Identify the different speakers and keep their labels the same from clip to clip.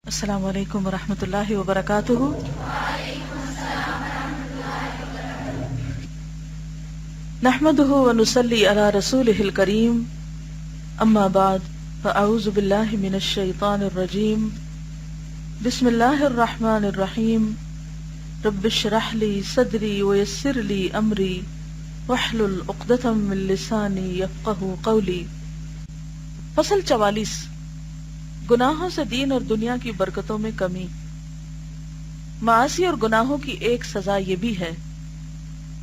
Speaker 1: السلام علیکم ورحمۃ اللہ وبرکاتہ۔ نحمده ونصلی علی رسولہ الکریم، اما بعد فاعوذ باللہ من الشیطان الرجیم، بسم اللہ الرحمن الرحیم، رب اشرح لی صدری ویسر لی امری واحلل عقدۃ من لسانی یفقہوا قولی۔ فصل 44، گناہوں سے دین اور دنیا کی برکتوں میں کمی۔ معاصی اور گناہوں کی ایک سزا یہ بھی ہے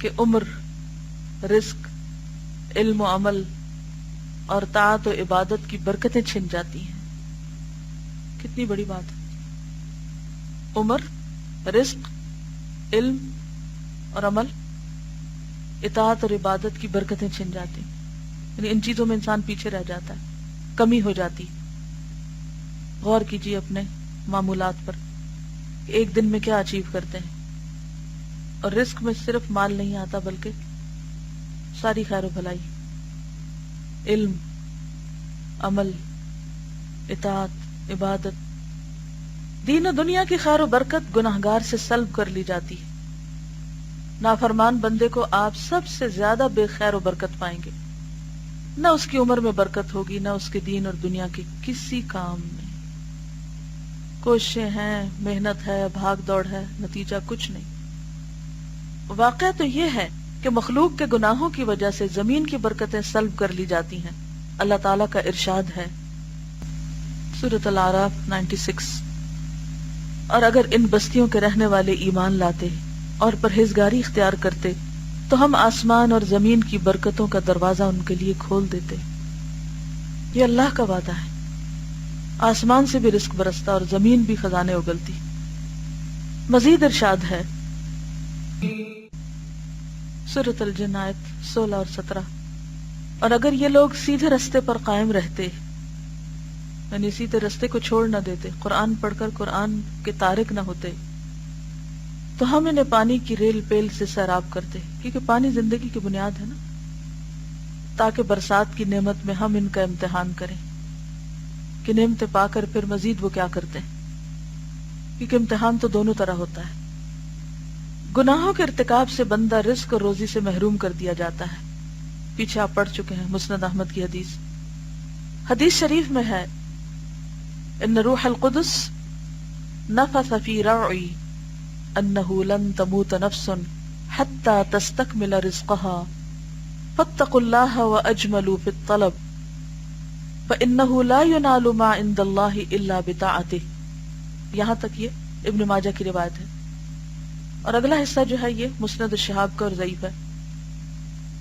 Speaker 1: کہ عمر، رزق، علم و عمل اور طاعت و عبادت کی برکتیں چھن جاتی ہیں۔ کتنی بڑی بات ہے! عمر، رزق، علم اور عمل، اطاعت اور عبادت کی برکتیں چھن جاتی ہیں، یعنی ان چیزوں میں انسان پیچھے رہ جاتا ہے، کمی ہو جاتی۔ غور کیجیے اپنے معمولات پر، ایک دن میں کیا اچیو کرتے ہیں۔ اور رزق میں صرف مال نہیں آتا بلکہ ساری خیر و بھلائی، علم، عمل، اطاعت، عبادت، دین و دنیا کی خیر و برکت گناہگار سے سلب کر لی جاتی ہے۔ نافرمان بندے کو آپ سب سے زیادہ بے خیر و برکت پائیں گے، نہ اس کی عمر میں برکت ہوگی، نہ اس کے دین اور دنیا کے کسی کام میں۔ کوششیں ہیں، محنت ہے، بھاگ دوڑ ہے، نتیجہ کچھ نہیں۔ واقعہ تو یہ ہے کہ مخلوق کے گناہوں کی وجہ سے زمین کی برکتیں سلب کر لی جاتی ہیں۔ اللہ تعالیٰ کا ارشاد ہے سورۃ الاعراف 96، اور اگر ان بستیوں کے رہنے والے ایمان لاتے اور پرہیزگاری اختیار کرتے تو ہم آسمان اور زمین کی برکتوں کا دروازہ ان کے لیے کھول دیتے۔ یہ اللہ کا وعدہ ہے، آسمان سے بھی رزق برستا اور زمین بھی خزانے اگلتی۔ مزید ارشاد ہے سورۃ الجن آیت 16 اور 17، اور اگر یہ لوگ سیدھے رستے پر قائم رہتے، یعنی سیدھے رستے کو چھوڑ نہ دیتے، قرآن پڑھ کر قرآن کے تارک نہ ہوتے، تو ہم انہیں پانی کی ریل پیل سے سیراب کرتے، کیونکہ پانی زندگی کی بنیاد ہے نا، تاکہ برسات کی نعمت میں ہم ان کا امتحان کریں کہ نعمتیں پا کر پھر مزید وہ کیا کرتے ہیں، کیونکہ امتحان تو دونوں طرح ہوتا ہے۔ گناہوں کے ارتکاب سے بندہ رزق اور روزی سے محروم کر دیا جاتا ہے۔ پیچھے آپ پڑھ چکے ہیں مسند احمد کی حدیث شریف میں ہے، ان روح القدس نفث فی رعی انہ لن تموت نفس حتی تستکمل رزقها فاتقوا اللہ واجملوا فی الطلب فإنه لا ينال ما عند الله إلا بطاعته۔ یہاں تک یہ ابن ماجہ کی روایت ہے، اور اگلا حصہ جو ہے یہ مسند الشہاب کا اور ضعیف ہے۔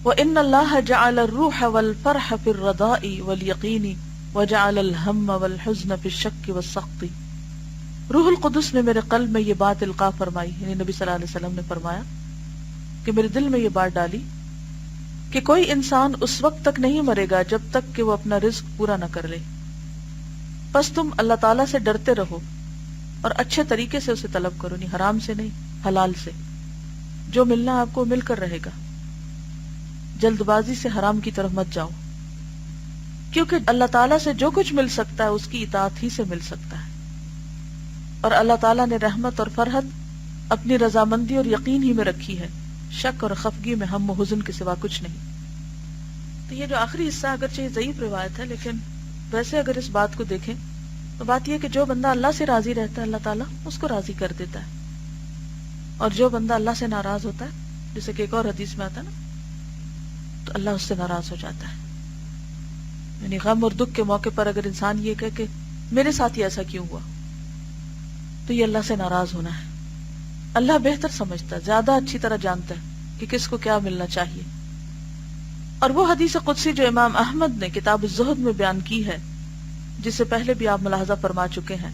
Speaker 1: وإن الله جعل الروح والفرح في الرضاء واليقين وجعل الهم والحزن في الشك والسخط۔ روح القدس نے میرے قلب میں یہ بات القاء فرمائی، یعنی نبی صلی اللہ علیہ وسلم نے فرمایا کہ میرے دل میں یہ بات ڈالی کہ کوئی انسان اس وقت تک نہیں مرے گا جب تک کہ وہ اپنا رزق پورا نہ کر لے۔ پس تم اللہ تعالیٰ سے ڈرتے رہو اور اچھے طریقے سے اسے طلب کرو، نہیں حرام سے نہیں، حلال سے۔ جو ملنا آپ کو مل کر رہے گا، جلد بازی سے حرام کی طرف مت جاؤ، کیونکہ اللہ تعالیٰ سے جو کچھ مل سکتا ہے اس کی اطاعت ہی سے مل سکتا ہے، اور اللہ تعالیٰ نے رحمت اور فرحت اپنی رضامندی اور یقین ہی میں رکھی ہے، شک اور خفگی میں ہم و حزن کے سوا کچھ نہیں۔ تو یہ جو آخری حصہ اگرچہ ضعیف روایت ہے، لیکن ویسے اگر اس بات کو دیکھیں تو بات یہ کہ جو بندہ اللہ سے راضی رہتا ہے اللہ تعالیٰ اس کو راضی کر دیتا ہے، اور جو بندہ اللہ سے ناراض ہوتا ہے، جیسے کہ ایک اور حدیث میں آتا ہے نا، تو اللہ اس سے ناراض ہو جاتا ہے۔ یعنی غم اور دکھ کے موقع پر اگر انسان یہ کہے کہ میرے ساتھ ہی ایسا کیوں ہوا، تو یہ اللہ سے ناراض ہونا ہے۔ اللہ بہتر سمجھتا ہے، زیادہ اچھی طرح جانتا ہے کہ کس کو کیا ملنا چاہیے۔ اور وہ حدیث قدسی جو امام احمد نے کتاب الزہد میں بیان کی ہے، جس سے پہلے بھی آپ ملاحظہ فرما چکے ہیں،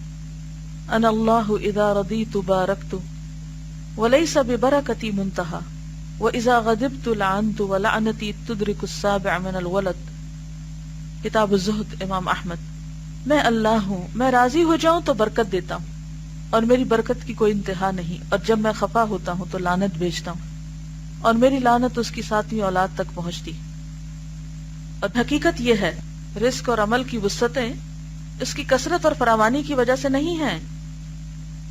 Speaker 1: انا اللہ اذا رضیت بارکت ولیس ببرکتی منتہا واذا غضبت لعنت ولعنتی تدرک السابع من الولد۔ کتاب الزہد، امام احمد۔ میں اللہ ہوں، میں راضی ہو جاؤں تو برکت دیتا ہوں، اور میری برکت کی کوئی انتہا نہیں، اور جب میں خفا ہوتا ہوں تو لعنت بھیجتا ہوں، اور میری لعنت اس کی 7ویں اولاد تک پہنچتی۔ اور حقیقت یہ ہے، رزق اور عمل کی وسعتیں اس کی کثرت اور فراوانی کی وجہ سے نہیں ہیں،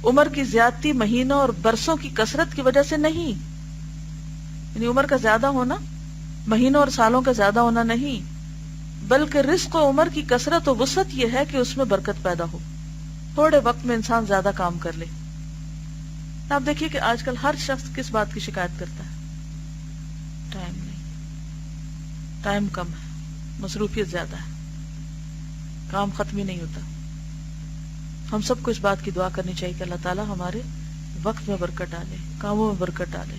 Speaker 1: عمر کی زیادتی مہینوں اور برسوں کی کثرت کی وجہ سے نہیں، یعنی عمر کا زیادہ ہونا مہینوں اور سالوں کا زیادہ ہونا نہیں، بلکہ رزق و عمر کی کثرت و وسعت یہ ہے کہ اس میں برکت پیدا ہو، تھوڑے وقت میں انسان زیادہ کام کر لے۔ آپ دیکھیے کہ آج کل ہر شخص کس بات کی شکایت کرتا ہے؟ ٹائم نہیں، ٹائم کم ہے، مصروفیت زیادہ ہے، کام ختم ہی نہیں ہوتا۔ ہم سب کو اس بات کی دعا کرنی چاہیے کہ اللہ تعالیٰ ہمارے وقت میں برکت ڈالے، کاموں میں برکت ڈالے۔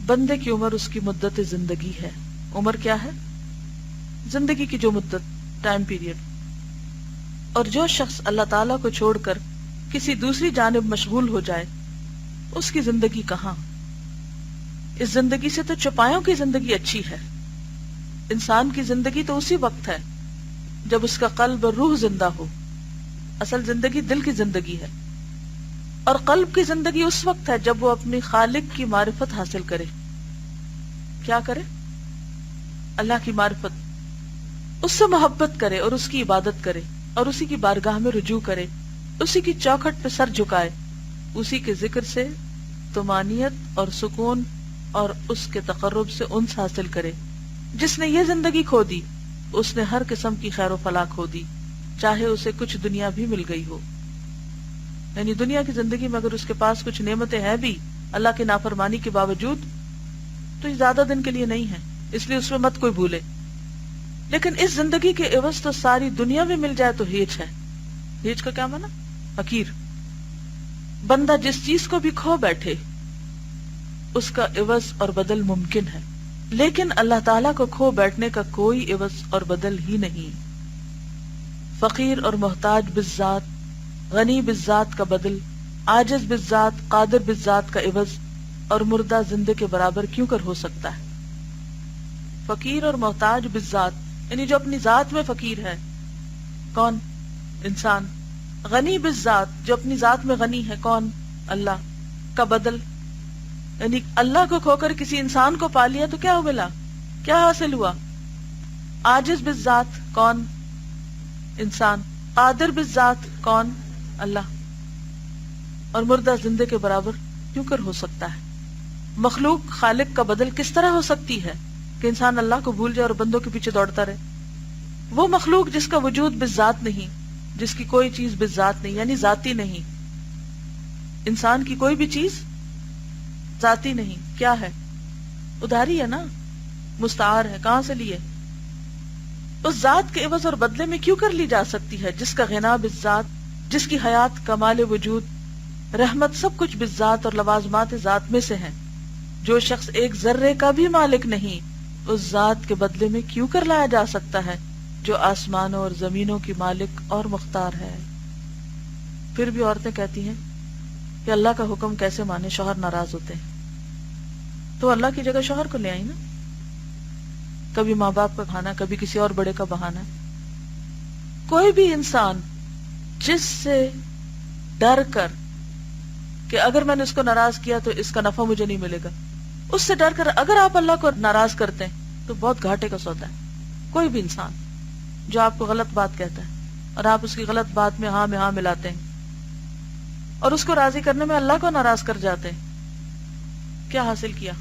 Speaker 1: بندے کی عمر اس کی مدت زندگی ہے۔ عمر کیا ہے؟ زندگی کی جو مدت، ٹائم پیریڈ۔ اور جو شخص اللہ تعالیٰ کو چھوڑ کر کسی دوسری جانب مشغول ہو جائے اس کی زندگی کہاں؟ اس زندگی سے تو چوپایوں کی زندگی اچھی ہے۔ انسان کی زندگی تو اسی وقت ہے جب اس کا قلب اور روح زندہ ہو۔ اصل زندگی دل کی زندگی ہے، اور قلب کی زندگی اس وقت ہے جب وہ اپنی خالق کی معرفت حاصل کرے۔ کیا کرے؟ اللہ کی معرفت، اس سے محبت کرے اور اس کی عبادت کرے اور اسی کی بارگاہ میں رجوع کرے، اسی کی چوکھٹ پہ سر جھکائے، اسی کے ذکر سے طمانینت اور سکون اور اس کے تقرب سے انس حاصل کرے۔ جس نے یہ زندگی کھو دی اس نے ہر قسم کی خیر و فلاح کھو دی، چاہے اسے کچھ دنیا بھی مل گئی ہو۔ یعنی دنیا کی زندگی میں اگر اس کے پاس کچھ نعمتیں ہیں بھی اللہ کی نافرمانی کے باوجود تو یہ زیادہ دن کے لیے نہیں ہے، اس لیے اس میں مت کوئی بھولے۔ لیکن اس زندگی کے عوض تو ساری دنیا میں مل جائے تو ہیچ ہے۔ ہیچ کا کیا معنی؟ حقیر۔ بندہ جس چیز کو بھی کھو بیٹھے اس کا عوض اور بدل ممکن ہے، لیکن اللہ تعالیٰ کو کھو بیٹھنے کا کوئی عوض اور بدل ہی نہیں۔ فقیر اور محتاج بالذات، غنی بالذات کا بدل، عاجز بالذات، قادر بالذات کا عوض اور مردہ زندہ کے برابر کیوں کر ہو سکتا ہے؟ فقیر اور محتاج بالذات یعنی جو اپنی ذات میں فقیر ہے، کون؟ انسان۔ غنی بالذات جو اپنی ذات میں غنی ہے، کون؟ اللہ۔ کا بدل یعنی اللہ کو کھو کر کسی انسان کو پا لیا تو کیا ملا؟ کیا حاصل ہوا؟ عاجز بالذات کون؟ انسان۔ قادر بالذات کون؟ اللہ۔ اور مردہ زندہ کے برابر کیوں کر ہو سکتا ہے؟ مخلوق خالق کا بدل کس طرح ہو سکتی ہے کہ انسان اللہ کو بھول جائے اور بندوں کے پیچھے دوڑتا رہے؟ وہ مخلوق جس کا وجود بالذات نہیں، جس کی کوئی چیز بالذات نہیں یعنی ذاتی نہیں۔ انسان کی کوئی بھی چیز ذاتی نہیں، کیا ہے؟ ادھاری ہے نا، مستعار ہے۔ کہاں سے لیے؟ اس ذات کے عوض اور بدلے میں کیوں کر لی جا سکتی ہے جس کا غنا بالذات، جس کی حیات، کمال وجود، رحمت سب کچھ بالذات اور لوازمات ذات میں سے ہیں۔ جو شخص ایک ذرے کا بھی مالک نہیں اس ذات کے بدلے میں کیوں کر لایا جا سکتا ہے جو آسمانوں اور زمینوں کی مالک اور مختار ہے۔ پھر بھی عورتیں کہتی ہیں کہ اللہ کا حکم کیسے مانے، شوہر ناراض ہوتے ہیں تو اللہ کی جگہ شوہر کو لے آئی نا۔ کبھی ماں باپ کا بہانہ، کبھی کسی اور بڑے کا بہانہ۔ کوئی بھی انسان جس سے ڈر کر کہ اگر میں نے اس کو ناراض کیا تو اس کا نفع مجھے نہیں ملے گا، اس سے ڈر کر اگر آپ اللہ کو ناراض کرتے ہیں تو بہت گھاٹے کا سودا ہے۔ کوئی بھی انسان جو آپ کو غلط بات کہتا ہے اور آپ اس کی غلط بات میں ہاں ملاتے ہیں اور اس کو راضی کرنے میں اللہ کو ناراض کر جاتے ہیں، کیا حاصل کیا؟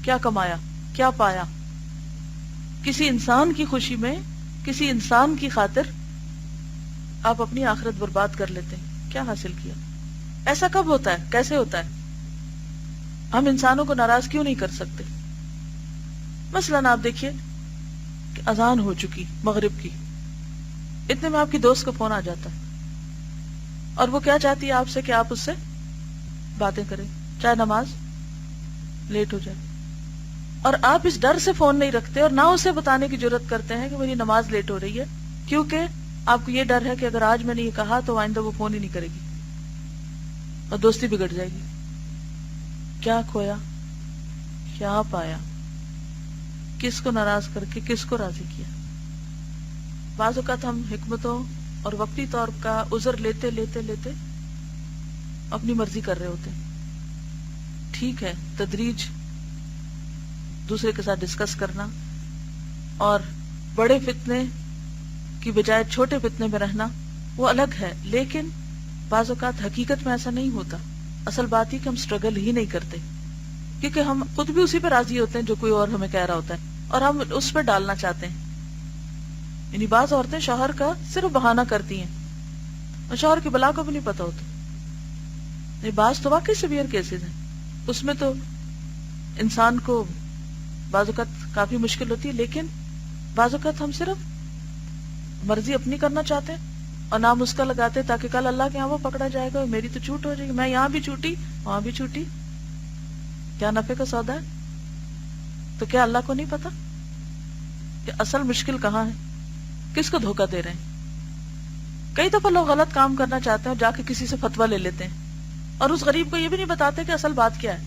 Speaker 1: کیا کمایا؟ کیا پایا؟ کسی انسان کی خوشی میں، کسی انسان کی خاطر آپ اپنی آخرت برباد کر لیتے ہیں، کیا حاصل کیا؟ ایسا کب ہوتا ہے؟ کیسے ہوتا ہے؟ ہم انسانوں کو ناراض کیوں نہیں کر سکتے؟ مثلاً آپ دیکھیے کہ اذان ہو چکی مغرب کی، اتنے میں آپ کی دوست کو فون آ جاتا ہے اور وہ کیا چاہتی ہے آپ سے کہ آپ اس سے باتیں کریں، چاہے نماز لیٹ ہو جائے، اور آپ اس ڈر سے فون نہیں رکھتے اور نہ اسے بتانے کی جرات کرتے ہیں کہ میری نماز لیٹ ہو رہی ہے، کیونکہ آپ کو یہ ڈر ہے کہ اگر آج میں نے یہ کہا تو آئندہ وہ فون ہی نہیں کرے گی اور دوستی بگڑ جائے گی۔ کیا کھویا؟ کیا پایا؟ کس کو ناراض کر کے کس کو راضی کیا؟ بعض اوقات ہم حکمتوں اور وقتی طور کا عذر لیتے لیتے لیتے اپنی مرضی کر رہے ہوتے ہیں۔ ٹھیک ہے، تدریج، دوسرے کے ساتھ ڈسکس کرنا اور بڑے فتنے کی بجائے چھوٹے فتنے میں رہنا وہ الگ ہے، لیکن بعض اوقات حقیقت میں ایسا نہیں ہوتا. اصل بات یہ کہ ہم اسٹرگل ہی نہیں کرتے، کیونکہ ہم خود بھی اسی پہ راضی ہوتے ہیں جو کوئی اور ہمیں کہہ رہا ہوتا ہے، اور ہم اس پہ ڈالنا چاہتے ہیں. یعنی بعض عورتیں شوہر کا صرف بہانہ کرتی ہیں اور شوہر کی بلا کو بھی نہیں پتا ہوتا. یہ بعض تو واقعی سیویئر کیسز ہیں، اس میں تو انسان کو بعض اوقات کافی مشکل ہوتی ہے، لیکن بعض اوقات ہم صرف مرضی اپنی کرنا چاہتے ہیں اور نام اس کا لگاتے تاکہ کل اللہ کے یہاں وہ پکڑا جائے گا، میری تو چھوٹ ہو جائے گی، میں یہاں بھی چھوٹی وہاں بھی چھوٹی. کیا نفع کا سودا ہے؟ تو کیا اللہ کو نہیں پتا کہ اصل مشکل کہاں ہے، کس کو دھوکہ دے رہے ہیں؟ کئی دفعہ لوگ غلط کام کرنا چاہتے ہیں اور جا کے کسی سے فتویٰ لے لیتے ہیں اور اس غریب کو یہ بھی نہیں بتاتے کہ اصل بات کیا ہے.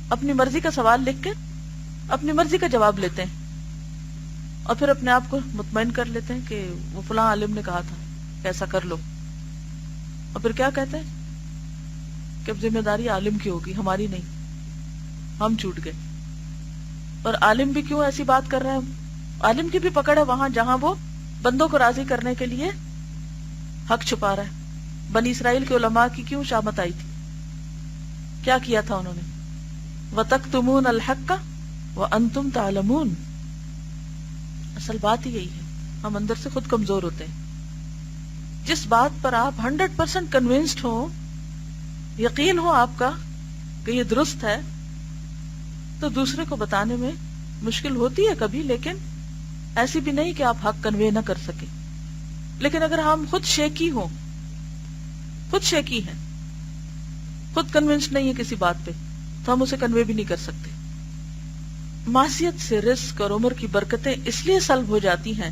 Speaker 1: اپنی مرضی کا سوال لکھ کے اپنی مرضی کا جواب لیتے ہیں اور پھر اپنے آپ کو مطمئن کر لیتے ہیں کہ وہ فلاں عالم نے کہا تھا کہ ایسا کر لو، اور پھر کیا کہتے ہیں کہ اب ذمہ داری عالم کی ہوگی، ہماری نہیں، ہم چھوٹ گئے. اور عالم بھی کیوں ایسی بات کر رہے ہیں؟ عالم کی بھی پکڑ ہے وہاں جہاں وہ بندوں کو راضی کرنے کے لیے حق چھپا رہا ہے. بنی اسرائیل کے علماء کی کیوں شامت آئی تھی؟ کیا کیا تھا انہوں نے؟ وَتَكْتُمُونَ الْحَقَّ وَأَنْتُمْ تَعْلَمُونَ. اصل بات ہی یہی ہے، ہم اندر سے خود کمزور ہوتے ہیں. جس بات پر آپ 100% کنونسڈ ہو، یقین ہو آپ کا کہ یہ درست ہے، تو دوسرے کو بتانے میں مشکل ہوتی ہے کبھی، لیکن ایسی بھی نہیں کہ آپ حق کنوے نہ کر سکیں. لیکن اگر ہم خود شیکی ہوں، خود شیکی ہیں، خود کنونسڈ نہیں ہے کسی بات پہ، تو ہم اسے کنوے بھی نہیں کر سکتے. معصیت سے رزق اور عمر کی برکتیں اس لیے سلب ہو جاتی ہیں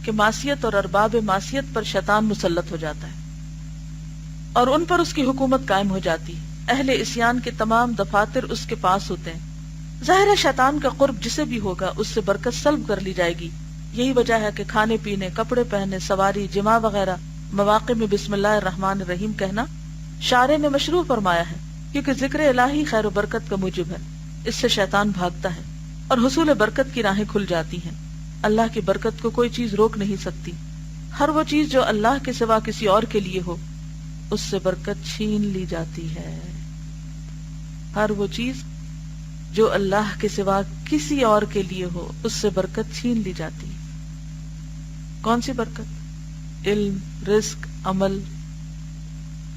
Speaker 1: کہ معصیت اور ارباب معصیت پر شیطان مسلط ہو جاتا ہے اور ان پر اس کی حکومت قائم ہو جاتی ہے. اہل عصیان کے تمام دفاتر اس کے پاس ہوتے ہیں. ظاہر ہے شیطان کا قرب جسے بھی ہوگا اس سے برکت سلب کر لی جائے گی. یہی وجہ ہے کہ کھانے پینے، کپڑے پہننے، سواری، جماع وغیرہ مواقع میں بسم اللہ الرحمن الرحیم کہنا شارع نے مشروع فرمایا ہے، کیونکہ ذکر الہی خیر و برکت کا موجب ہے. اس سے شیطان بھاگتا ہے اور حصول برکت کی راہیں کھل جاتی ہیں. اللہ کی برکت کو کوئی چیز روک نہیں سکتی. ہر وہ چیز جو اللہ کے سوا کسی اور کے لیے ہو، اس سے برکت چھین لی جاتی ہے. ہر وہ چیز جو اللہ کے سوا کسی اور کے لیے ہو، اس سے برکت چھین لی جاتی ہے. کون سی برکت؟ علم، رزق، عمل،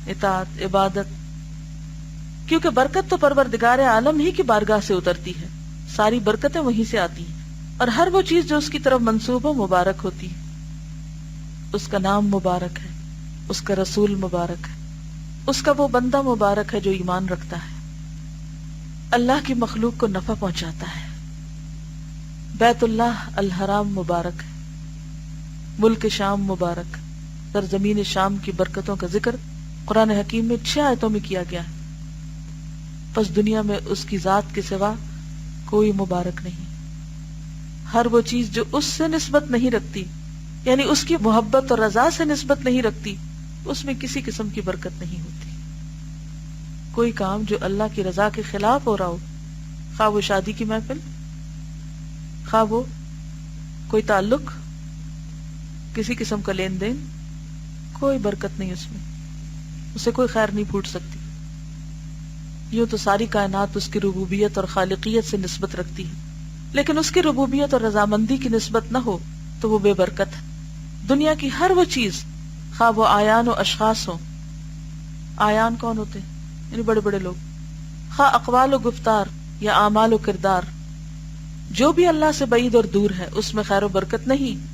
Speaker 1: اطاعت، عبادت. کیونکہ برکت تو پروردگار عالم ہی کی بارگاہ سے اترتی ہے، ساری برکتیں وہیں سے آتی ہیں، اور ہر وہ چیز جو اس کی طرف منسوب ہو مبارک ہوتی ہے. اس کا نام مبارک ہے، اس کا رسول مبارک ہے، اس کا وہ بندہ مبارک ہے جو ایمان رکھتا ہے، اللہ کی مخلوق کو نفع پہنچاتا ہے. بیت اللہ الحرام مبارک ہے، ملک شام مبارک، سرزمین شام کی برکتوں کا ذکر قرآن حکیم میں 6 آیتوں میں کیا گیا ہے. پس دنیا میں اس کی ذات کے سوا کوئی مبارک نہیں. ہر وہ چیز جو اس سے نسبت نہیں رکھتی، یعنی اس کی محبت اور رضا سے نسبت نہیں رکھتی، اس میں کسی قسم کی برکت نہیں ہوتی. کوئی کام جو اللہ کی رضا کے خلاف ہو رہا ہو، خواہ وہ شادی کی محفل، خواہ وہ کوئی تعلق، کسی قسم کا لین دین، کوئی برکت نہیں اس میں، اسے کوئی خیر نہیں پھوٹ سکتی. یوں تو ساری کائنات اس کی ربوبیت اور خالقیت سے نسبت رکھتی ہے، لیکن اس کی ربوبیت اور رضامندی کی نسبت نہ ہو تو وہ بے برکت ہے. دنیا کی ہر وہ چیز، خواہ وہ آیان و اشخاص ہوں، آیان کون ہوتے ہیں؟ یعنی بڑے بڑے لوگ، خواہ اقوال و گفتار یا اعمال و کردار، جو بھی اللہ سے بعید اور دور ہے اس میں خیر و برکت نہیں.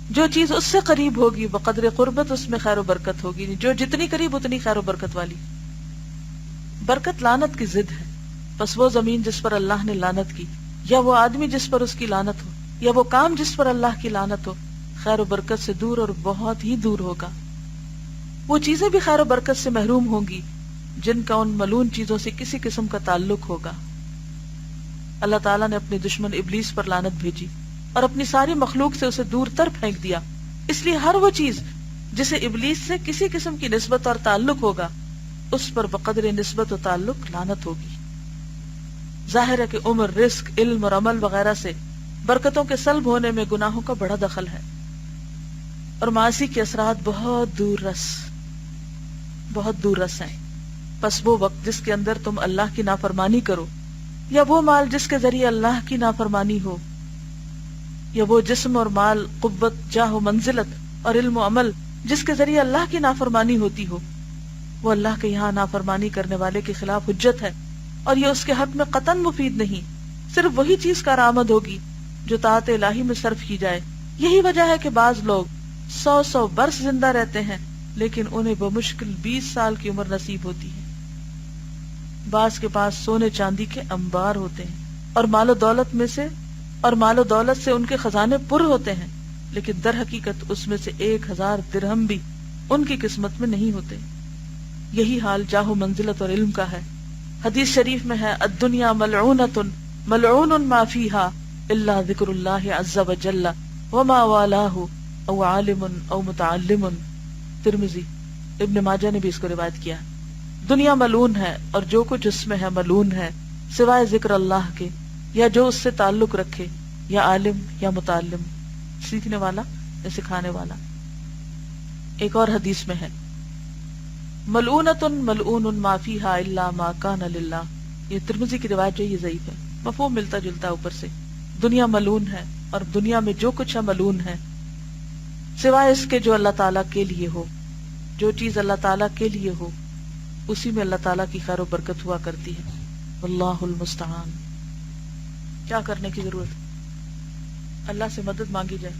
Speaker 1: جو چیز اس سے قریب ہوگی بقدر قربت اس میں خیر و برکت ہوگی، جو جتنی قریب اتنی خیر و برکت والی. برکت لعنت کی ضد ہے. پس وہ زمین جس پر اللہ نے لعنت کی، یا وہ آدمی جس پر اس کی لعنت ہو، یا وہ کام جس پر اللہ کی لعنت ہو، خیر و برکت سے دور اور بہت ہی دور ہوگا. وہ چیزیں بھی خیر و برکت سے محروم ہوں گی جن کا ان ملعون چیزوں سے کسی قسم کا تعلق ہوگا. اللہ تعالیٰ نے اپنے دشمن ابلیس پر لعنت بھیجی اور اپنی ساری مخلوق سے اسے دور تر پھینک دیا. اس لیے ہر وہ چیز جسے ابلیس سے کسی قسم کی نسبت اور تعلق ہوگا، اس پر بقدر نسبت و تعلق لعنت ہوگی. ظاہر ہے کہ عمر، رزق، علم اور عمل وغیرہ سے برکتوں کے سلب ہونے میں گناہوں کا بڑا دخل ہے، اور معاصی کے اثرات بہت دور رس بہت دور رس ہیں. پس وہ وقت جس کے اندر تم اللہ کی نافرمانی کرو، یا وہ مال جس کے ذریعے اللہ کی نافرمانی ہو، یا وہ جسم اور مال، قوت، جاہ و منزلت اور علم و عمل جس کے ذریعے اللہ کی نافرمانی ہوتی ہو، وہ اللہ کے یہاں نافرمانی کرنے والے کے خلاف حجت ہے، اور یہ اس کے حق میں قطعاً مفید نہیں. صرف وہی چیز کارآمد ہوگی جو طاعت الہی میں صرف کی جائے. یہی وجہ ہے کہ بعض لوگ 100 برس زندہ رہتے ہیں لیکن انہیں بمشکل 20 سال کی عمر نصیب ہوتی ہے. بعض کے پاس سونے چاندی کے انبار ہوتے ہیں اور مال و دولت سے ان کے خزانے پر ہوتے ہیں، لیکن در حقیقت اس میں سے 1000 درہم بھی ان کی قسمت میں نہیں ہوتے. یہی حال جاہ و منزلت اور علم کا ہے. حدیث شریف میں ہے الدنیا ملعونۃ ملعون ما فیہا الا ذکر اللہ عز وجل وما والاہ او عالم او متعلم. ترمذی، ابن ماجہ نے بھی اس کو روایت کیا. دنیا ملعون ہے اور جو کچھ اس میں ہے ملعون ہے سوائے ذکر اللہ کے، یا جو اس سے تعلق رکھے، یا عالم یا متعلم، سیکھنے والا یا سکھانے والا. ایک اور حدیث میں ہے ملعونۃ ملعون ما فیہا الا ما کان للہ. یہ ترمذی کی روایت جو یہ ضعیف ہے، مفہوم ملتا جلتا اوپر سے. دنیا ملعون ہے اور دنیا میں جو کچھ ہے ملعون ہے سوائے اس کے جو اللہ تعالیٰ کے لیے ہو. جو چیز اللہ تعالیٰ کے لیے ہو اسی میں اللہ تعالیٰ کی خیر و برکت ہوا کرتی ہے. واللہ المستعان. کیا کرنے کی ضرورت؟ اللہ سے مدد مانگی جائے.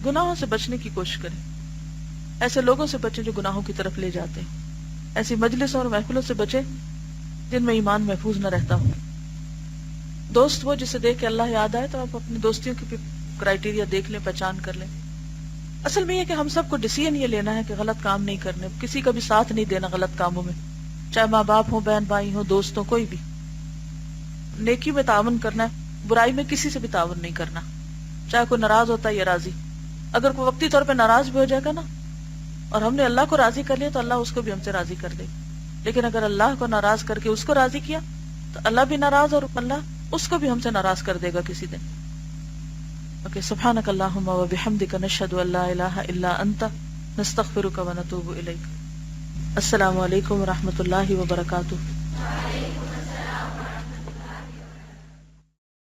Speaker 1: گناہوں سے بچنے کی کوشش کریں. ایسے لوگوں سے بچیں جو گناہوں کی طرف لے جاتے ہیں. ایسی مجلسوں اور محفلوں سے بچیں جن میں ایمان محفوظ نہ رہتا ہو. دوست وہ جسے دیکھ کے اللہ یاد آئے تو آپ اپنی دوستیوں کی کرائیٹیریا دیکھ لیں، پہچان کر لیں. اصل میں یہ کہ ہم سب کو ڈیسیژن یہ لینا ہے کہ غلط کام نہیں کرنے، کسی کا بھی ساتھ نہیں دینا غلط کاموں میں، چاہے ماں باپ ہوں، بہن بھائی ہوں، دوست ہوں، کوئی بھی. نیکی میں تعاون کرنا ہے، برائی میں کسی سے بھی تعاون نہیں کرنا، چاہے کوئی ناراض ہوتا ہے یا راضی. اگر کوئی وقتی طور پہ ناراض بھی ہو جائے گا نا اور ہم نے اللہ کو راضی کر لیا تو اللہ اس کو بھی ہم سے راضی کر دے. لیکن اگر اللہ کو ناراض کر کے اس کو راضی کیا تو اللہ بھی ناراض اور اللہ اس کو بھی ہم سے ناراض کر دے گا کسی دن. اوکے، سبحانک اللہم و بحمدک نشہد ان لا الہ الا انت نستغفرک و نتوب الیک. السلام علیکم و رحمۃ اللہ وبرکاتہ.